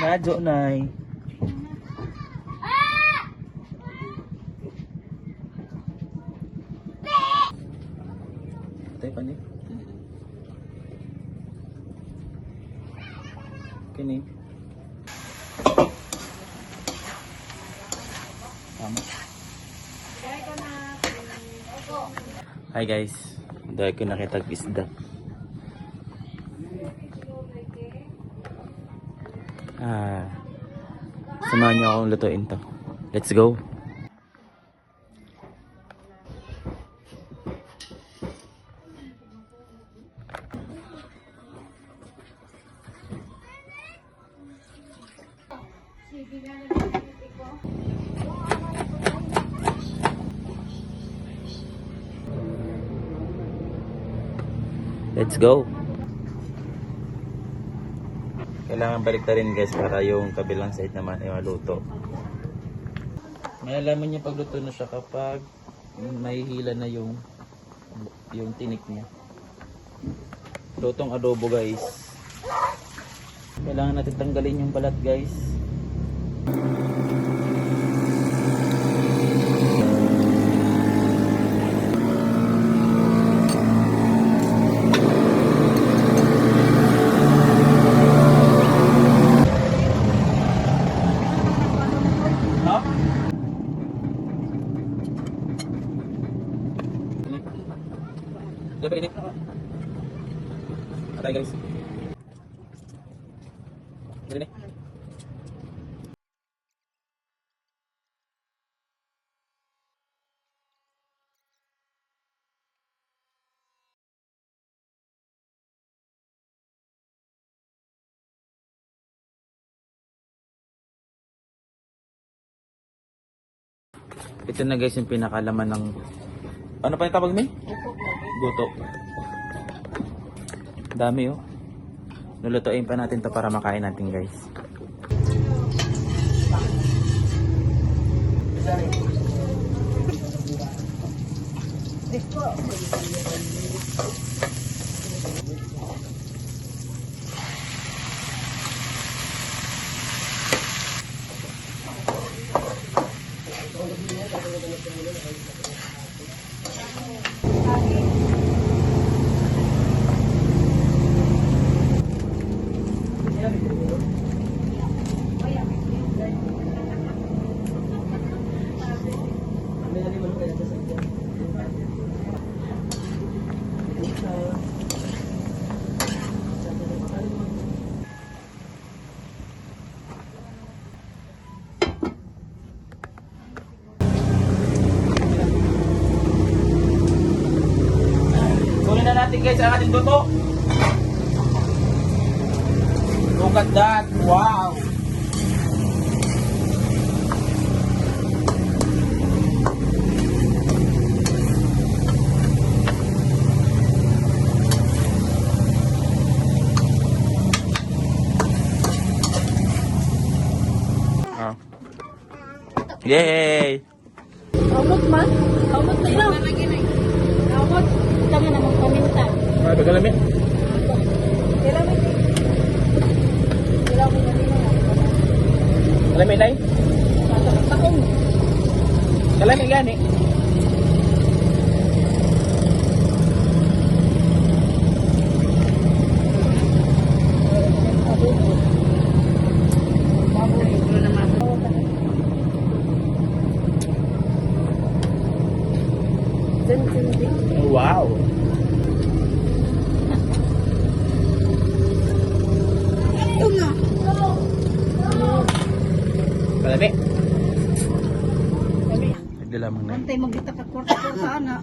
Radyo, Nay. Patay pa niya. Kini. Tama. Hi guys. Dahil ko nakitag isda. Samahan niyo akong lutuin to. Let's go. Let's go. Kailangan balik na rin guys para yung kabilang side naman ay maluto. Malalaman niya pagluto na siya kapag may hila na yung tinik niya. Lutong adobo guys. Kailangan natin tanggalin yung balat guys. Dapat ini. Atay guys. Gini. Ito na guys yung pinakalaman ng ano pa yung tawag mo? Buto. Dami oh. Lulutuin pa natin to para makain natin guys. Kunin na natin guys ang ating luto. Look at that. Wow. Yay! Kamot man? Kamot na yun. Kamot. Ito nga namang paminta. May bagalami? Kilamit. Kilamit na nila. Kalami na eh? Takong. Kalami gani? Wow! Ito nga. Kalami? Nagdala mo na. Antay magkita ka kwarta-kwarta ana.